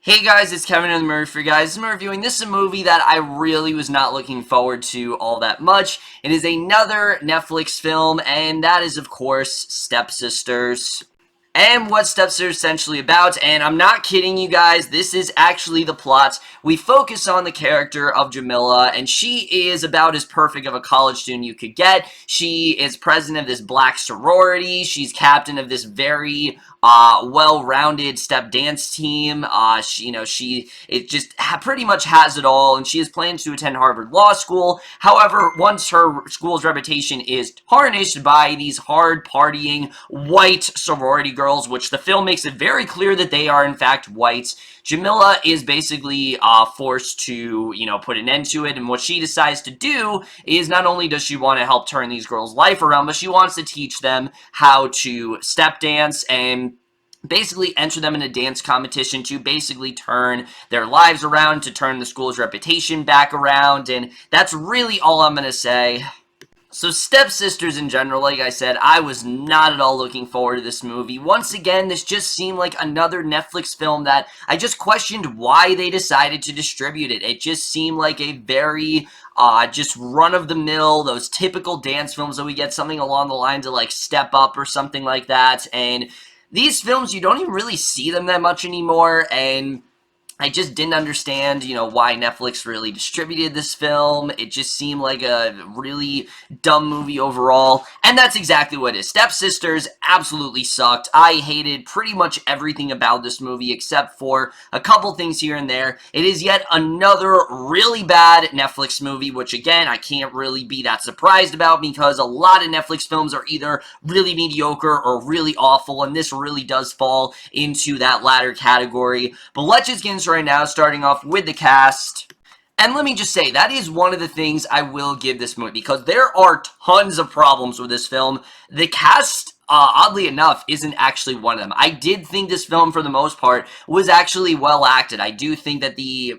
Hey guys, it's Kevin in the movie for you guys. I'm reviewing this is a movie that I really was not looking forward to all that much. It is another Netflix film, and that is, of course, Stepsisters. And what Steps are essentially about, and I'm not kidding you guys, this is actually the plot. We focus on the character of Jamila, and she is about as perfect of a college student you could get. She is president of this black sorority. She's captain of this very well-rounded step dance team. It just pretty much has it all, and she has plans to attend Harvard Law School. However, once her school's reputation is tarnished by these hard-partying white sorority girls, which the film makes it very clear that they are in fact white, Jamila is basically forced to, put an end to it, and what she decides to do is not only does she want to help turn these girls' life around, but she wants to teach them how to step dance and basically enter them in a dance competition to basically turn their lives around, to turn the school's reputation back around, and that's really all I'm going to say. So Stepsisters in general, like I said, I was not at all looking forward to this movie. Once again, this just seemed like another Netflix film that I just questioned why they decided to distribute it. It just seemed like a very, just run-of-the-mill, those typical dance films that we get, something along the lines of like Step Up or something like that, and these films, you don't even really see them that much anymore, and I just didn't understand, why Netflix really distributed this film. It just seemed like a really dumb movie overall, and that's exactly what it is. Stepsisters absolutely sucked. I hated pretty much everything about this movie except for a couple things here and there. It is yet another really bad Netflix movie, which again, I can't really be that surprised about because a lot of Netflix films are either really mediocre or really awful, and this really does fall into that latter category. But let's just get into right now, starting off with the cast. And let me just say, that is one of the things I will give this movie, because there are tons of problems with this film. The cast, oddly enough, isn't actually one of them. I did think this film, for the most part, was actually well acted. I do think that the,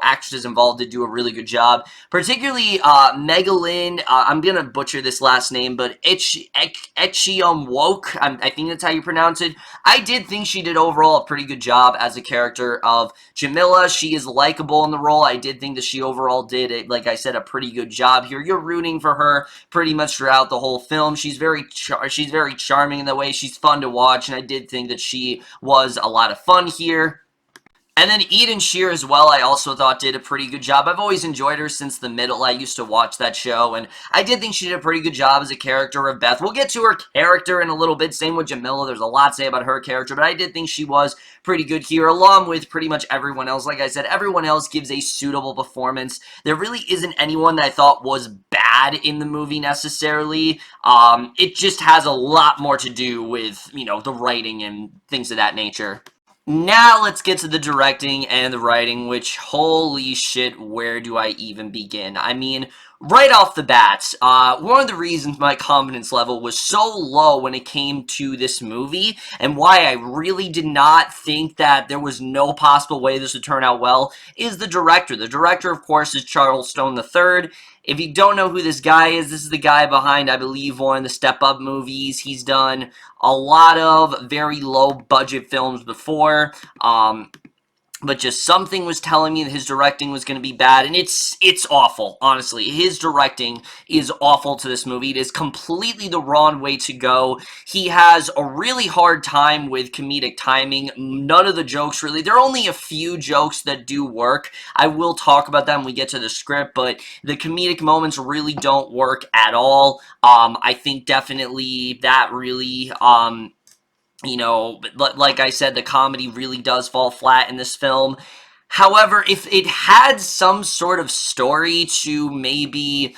actresses involved did do a really good job. Particularly, Megalyn, I'm gonna butcher this last name, but Echikunwoke, I think that's how you pronounce it. I did think she did overall a pretty good job as a character of Jamila. She is likable in the role. I did think that she overall did, like I said, a pretty good job here. You're rooting for her pretty much throughout the whole film. She's very charming in the way. She's fun to watch, and I did think that she was a lot of fun here. And then Eden Shear as well, I also thought did a pretty good job. I've always enjoyed her since the middle. I used to watch that show, and I did think she did a pretty good job as a character of Beth. We'll get to her character in a little bit. Same with Jamila. There's a lot to say about her character, but I did think she was pretty good here, along with pretty much everyone else. Like I said, everyone else gives a suitable performance. There really isn't anyone that I thought was bad in the movie necessarily. It just has a lot more to do with, the writing and things of that nature. Now let's get to the directing and the writing, which, holy shit, where do I even begin? I mean, right off the bat, one of the reasons my confidence level was so low when it came to this movie, and why I really did not think that there was no possible way this would turn out well, is the director. The director, of course, is Charles Stone III. If you don't know who this guy is, this is the guy behind, I believe, one of the Step Up movies. He's done a lot of very low-budget films before, but just something was telling me that his directing was going to be bad, and it's awful, honestly. His directing is awful to this movie. It is completely the wrong way to go. He has a really hard time with comedic timing. None of the jokes really, there are only a few jokes that do work. I will talk about them when we get to the script, but the comedic moments really don't work at all. I think definitely that really, like I said, the comedy really does fall flat in this film. However, if it had some sort of story to maybe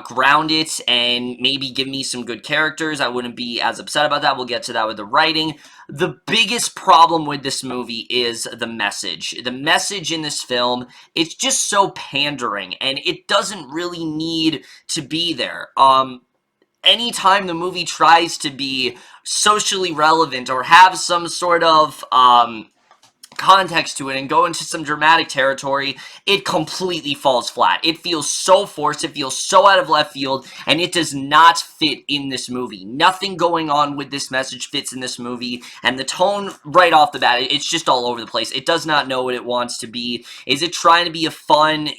ground it and maybe give me some good characters, I wouldn't be as upset about that. We'll get to that with the writing. The biggest problem with this movie is the message. The message in this film, it's just so pandering, and it doesn't really need to be there. Anytime the movie tries to be socially relevant or have some sort of context to it and go into some dramatic territory, it completely falls flat. It feels so forced, it feels so out of left field, and it does not fit in this movie. Nothing going on with this message fits in this movie, and the tone right off the bat, it's just all over the place. It does not know what it wants to be. Is it trying to be a fun,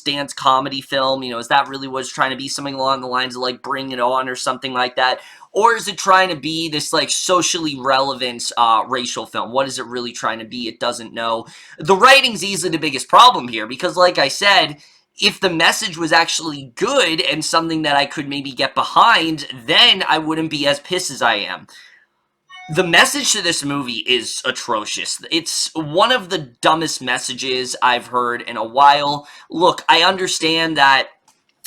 dance comedy film? Is that really what it's trying to be? Something along the lines of, like, Bring It On or something like that? Or is it trying to be this, like, socially relevant racial film? What is it really trying to be? It doesn't know. The writing's easily the biggest problem here, because, like I said, if the message was actually good and something that I could maybe get behind, then I wouldn't be as pissed as I am. The message to this movie is atrocious. It's one of the dumbest messages I've heard in a while. Look, I understand that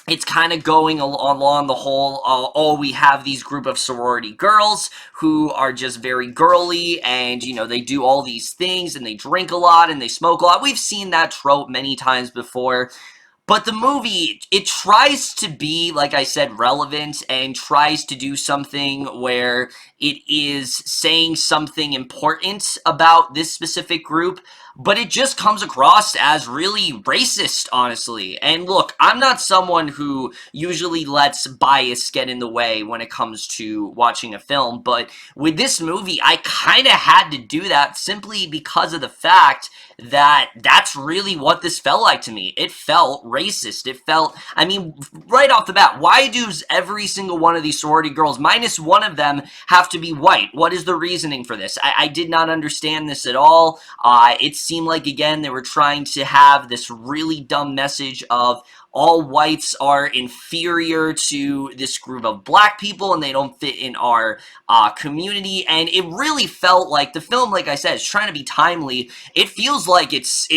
it's kind of going along the whole, we have these group of sorority girls who are just very girly, and, they do all these things, and they drink a lot, and they smoke a lot. We've seen that trope many times before. But the movie, it tries to be, like I said, relevant, and tries to do something where it is saying something important about this specific group, but it just comes across as really racist, honestly. And look, I'm not someone who usually lets bias get in the way when it comes to watching a film, but with this movie, I kind of had to do that simply because of the fact that that's really what this felt like to me. It felt racist. It felt, right off the bat, why does every single one of these sorority girls, minus one of them, have to be white? What is the reasoning for this? I did not understand this at all. It seemed like, again, they were trying to have this really dumb message of all whites are inferior to this group of black people and they don't fit in our community, and it really felt like the film, like I said, is trying to be timely. It feels like it's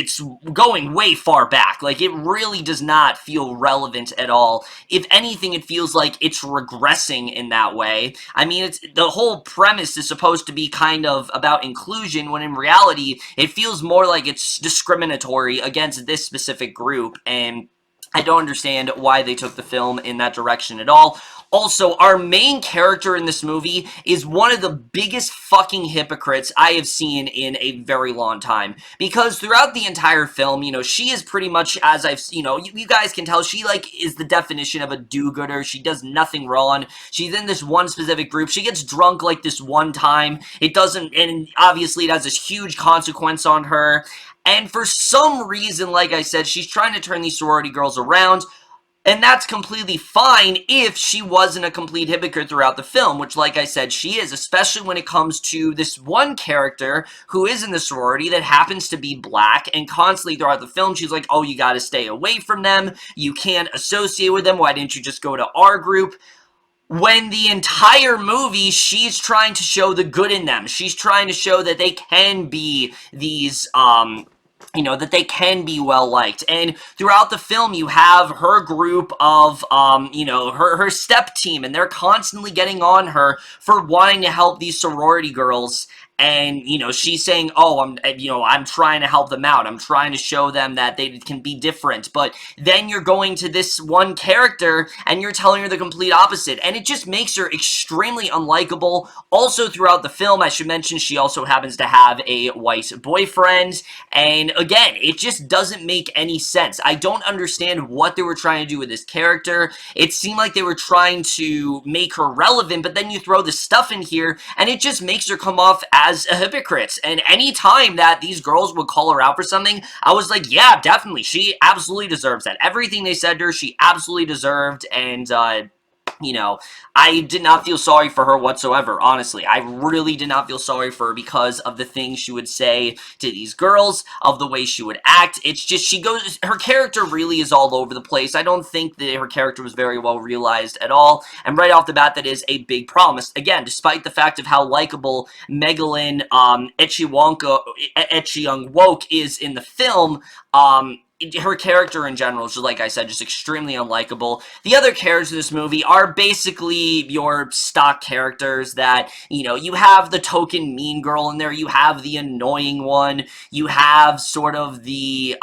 going way far back. Like, it really does not feel relevant at all. If anything, it feels like it's regressing in that way. It's the whole premise is supposed to be kind of about inclusion, when in reality, it feels more like it's discriminatory against this specific group, and I don't understand why they took the film in that direction at all. Also, our main character in this movie is one of the biggest fucking hypocrites I have seen in a very long time. Because throughout the entire film, she is pretty much, as you guys can tell, she, like, is the definition of a do-gooder. She does nothing wrong. She's in this one specific group. She gets drunk, like, this one time. And obviously it has this huge consequence on her. And for some reason, like I said, she's trying to turn these sorority girls around, and that's completely fine if she wasn't a complete hypocrite throughout the film, which, like I said, she is, especially when it comes to this one character who is in the sorority that happens to be black, and constantly throughout the film, she's like, oh, you gotta stay away from them, you can't associate with them, why didn't you just go to our group? When the entire movie, she's trying to show the good in them. She's trying to show that they can be these, that they can be well-liked. And throughout the film, you have her group of, her step team, and they're constantly getting on her for wanting to help these sorority girls. And, she's saying, oh, I'm trying to help them out. I'm trying to show them that they can be different. But then you're going to this one character, and you're telling her the complete opposite. And it just makes her extremely unlikable. Also, throughout the film, I should mention, she also happens to have a white boyfriend. And, again, it just doesn't make any sense. I don't understand what they were trying to do with this character. It seemed like they were trying to make her relevant, but then you throw this stuff in here, and it just makes her come off as a hypocrite. And any time that these girls would call her out for something, I was like, yeah, definitely, she absolutely deserves that. Everything they said to her, she absolutely deserved, and, I did not feel sorry for her whatsoever, honestly. I really did not feel sorry for her because of the things she would say to these girls, of the way she would act. It's just, her character really is all over the place. I don't think that her character was very well realized at all, and right off the bat, that is a big problem. Again, despite the fact of how likable Megalyn, Echikunwoke is in the film, her character in general is, like I said, just extremely unlikable. The other characters in this movie are basically your stock characters that, you have the token mean girl in there, you have the annoying one, you have sort of the,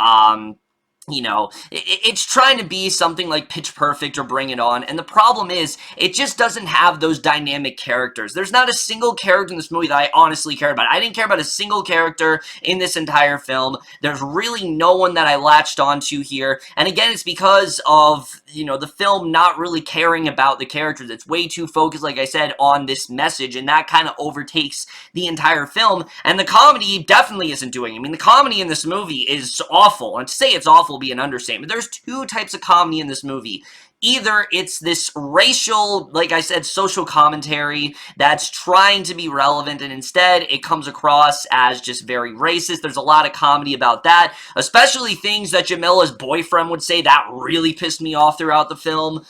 you know, it's trying to be something like Pitch Perfect or Bring It On, and the problem is, it just doesn't have those dynamic characters. There's not a single character in this movie that I honestly cared about. I didn't care about a single character in this entire film. There's really no one that I latched onto here, and again, it's because of, you know, the film not really caring about the characters. It's way too focused, like I said, on this message, and that kind of overtakes the entire film, and the comedy definitely isn't doing it. I mean, the comedy in this movie is awful, and to say it's awful will be an understatement. There's two types of comedy in this movie. Either it's this racial, like I said, social commentary that's trying to be relevant, and instead it comes across as just very racist. There's a lot of comedy about that, especially things that Jamila's boyfriend would say. That really pissed me off throughout the film.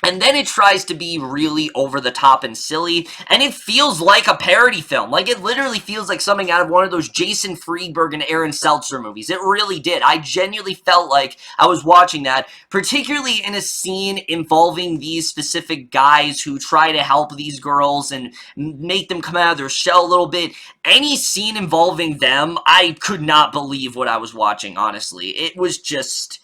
And then it tries to be really over the top and silly, and it feels like a parody film. Like, it literally feels like something out of one of those Jason Friedberg and Aaron Seltzer movies. It really did. I genuinely felt like I was watching that, particularly in a scene involving these specific guys who try to help these girls and make them come out of their shell a little bit. Any scene involving them, I could not believe what I was watching, honestly. It was just...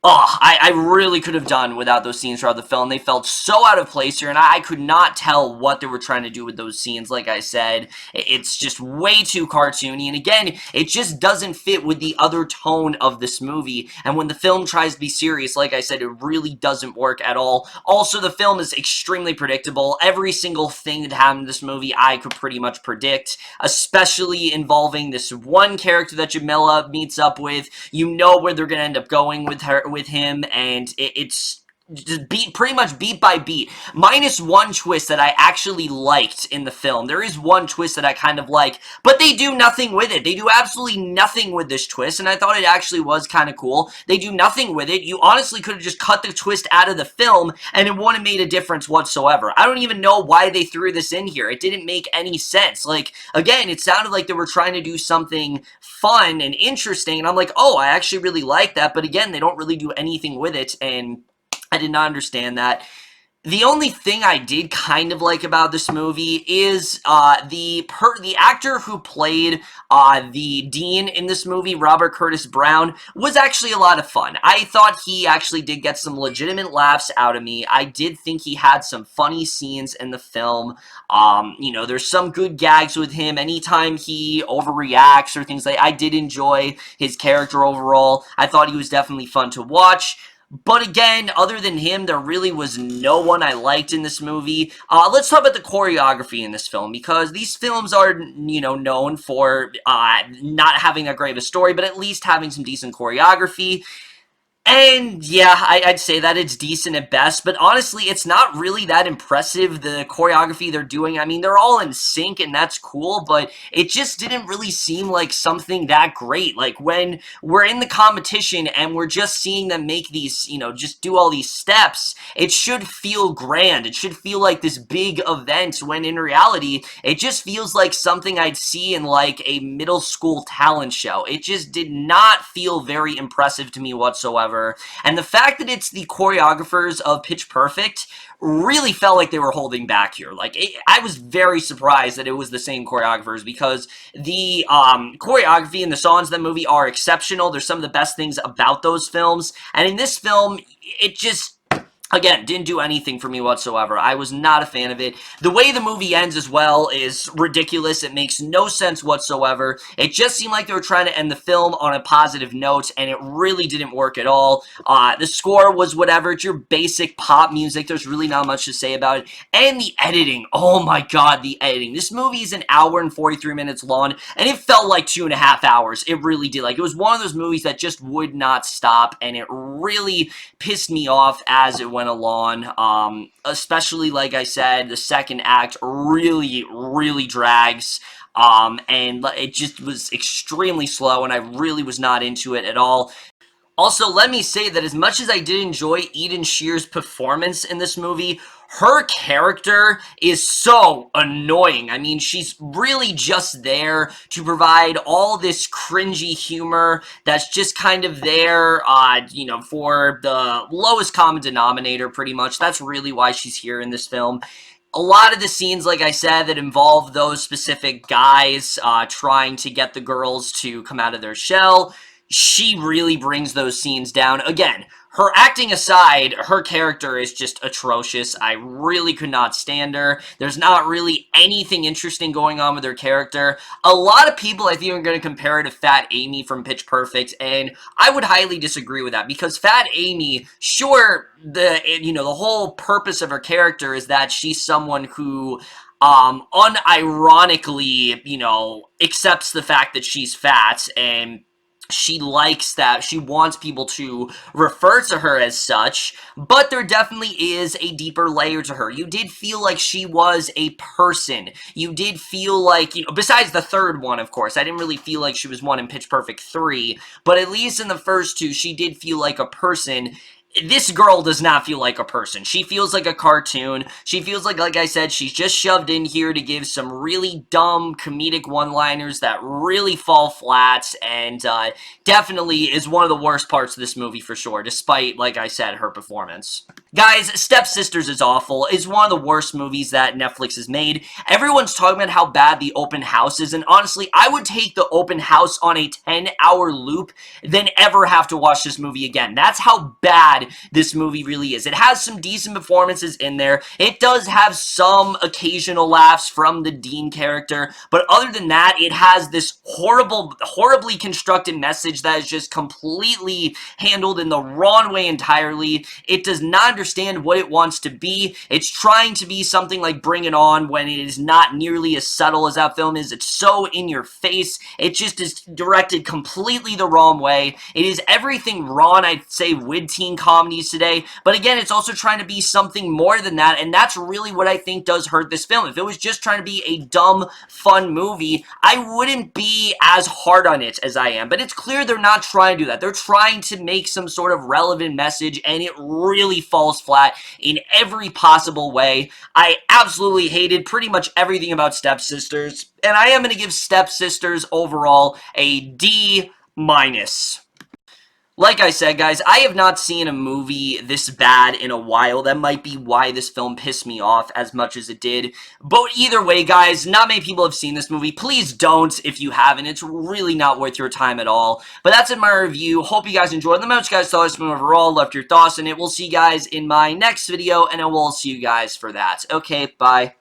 oh, I really could have done without those scenes throughout the film. They felt so out of place here, and I could not tell what they were trying to do with those scenes. Like I said, it's just way too cartoony, and again, it just doesn't fit with the other tone of this movie, and when the film tries to be serious, like I said, it really doesn't work at all. Also, the film is extremely predictable. Every single thing that happened in this movie, I could pretty much predict, especially involving this one character that Jamila meets up with. You know where they're going to end up going with him, and it's just pretty much beat by beat, minus one twist that I actually liked in the film. There is one twist that I kind of like, but they do nothing with it. They do absolutely nothing with this twist, and I thought it actually was kind of cool. They do nothing with it. You honestly could have just cut the twist out of the film, and it wouldn't have made a difference whatsoever. I don't even know why they threw this in here. It didn't make any sense. Like, again, it sounded like they were trying to do something fun and interesting, and I'm like, oh, I actually really like that, but again, they don't really do anything with it, and I did not understand that. The only thing I did kind of like about this movie is the actor who played the Dean in this movie, Robert Curtis Brown, was actually a lot of fun. I thought he actually did get some legitimate laughs out of me. I did think he had some funny scenes in the film. You know, there's some good gags with him. Anytime he overreacts or things like, I did enjoy his character overall. I thought he was definitely fun to watch. But again, other than him, there really was no one I liked in this movie. Let's talk about the choreography in this film, because these films are, you know, known for not having that great of a story, but at least having some decent choreography. And yeah, I'd say that it's decent at best, but honestly, it's not really that impressive, the choreography they're doing. I mean, they're all in sync, and that's cool, but it just didn't really seem like something that great. Like, when we're in the competition and we're just seeing them make these, you know, just do all these steps, it should feel grand. It should feel like this big event, when in reality, it just feels like something I'd see in, like, a middle school talent show. It just did not feel very impressive to me whatsoever. And the fact that it's the choreographers of Pitch Perfect really felt like they were holding back here. Like, I was very surprised that it was the same choreographers, because the choreography and the songs in the movie are exceptional. They're some of the best things about those films. And in this film, it just... again, didn't do anything for me whatsoever. I was not a fan of it. The way the movie ends as well is ridiculous. It makes no sense whatsoever. It just seemed like they were trying to end the film on a positive note, and it really didn't work at all. The score was whatever. It's your basic pop music. There's really not much to say about it. And the editing. Oh my god, the editing. This movie is an hour and 43 minutes long, and it felt like 2.5 hours. It really did. Like, it was one of those movies that just would not stop, and it really pissed me off as it went along, especially, like I said, the second act really drags, and it just was extremely slow, and I really was not into it at all. Also, let me say that as much as I did enjoy Eden Shear's performance in this movie, her character is so annoying. I mean, she's really just there to provide all this cringy humor that's just kind of there, you know, for the lowest common denominator, pretty much. That's really why she's here in this film. A lot of the scenes, like I said, that involve those specific guys trying to get the girls to come out of their shell, she really brings those scenes down. Again, her acting aside, her character is just atrocious. I really could not stand her. There's not really anything interesting going on with her character. A lot of people, I think, are going to compare her to Fat Amy from Pitch Perfect, and I would highly disagree with that, because Fat Amy, sure, the whole purpose of her character is that she's someone who unironically, accepts the fact that she's fat, and she likes that. She wants people to refer to her as such, but there definitely is a deeper layer to her. You did feel like she was a person. You did feel like, besides the third one, of course, I didn't really feel like she was one in Pitch Perfect 3, but at least in the first two, she did feel like a person. This girl does not feel like a person. She feels like a cartoon. She feels like I said, she's just shoved in here to give some really dumb comedic one-liners that really fall flat, and definitely is one of the worst parts of this movie for sure, despite, like I said, her performance. Guys, Stepsisters is awful. It's one of the worst movies that Netflix has made. Everyone's talking about how bad the open house is, and honestly, I would take the open house on a 10-hour loop than ever have to watch this movie again. That's how bad this movie really is. It has some decent performances in there. It does have some occasional laughs from the Dean character, but other than that, it has this horribly constructed message that is just completely handled in the wrong way entirely. It does not understand what it wants to be. It's trying to be something like Bring It On when it is not nearly as subtle as that film is. It's so in your face. It just is directed completely the wrong way. It is everything wrong, I'd say, with teen comedies today, but again, it's also trying to be something more than that, and that's really what I think does hurt this film. If it was just trying to be a dumb, fun movie, I wouldn't be as hard on it as I am, but it's clear they're not trying to do that. They're trying to make some sort of relevant message, and it really falls flat in every possible way. I absolutely hated pretty much everything about Stepsisters, and I am going to give Stepsisters overall a D-. Like I said, guys, I have not seen a movie this bad in a while. That might be why this film pissed me off as much as it did. But either way, guys, not many people have seen this movie. Please don't if you haven't. It's really not worth your time at all. But that's it, my review. Hope you guys enjoyed. Let me know what you guys thought of this movie overall, left your thoughts on it. We'll see you guys in my next video, and I will see you guys for that. Okay, bye.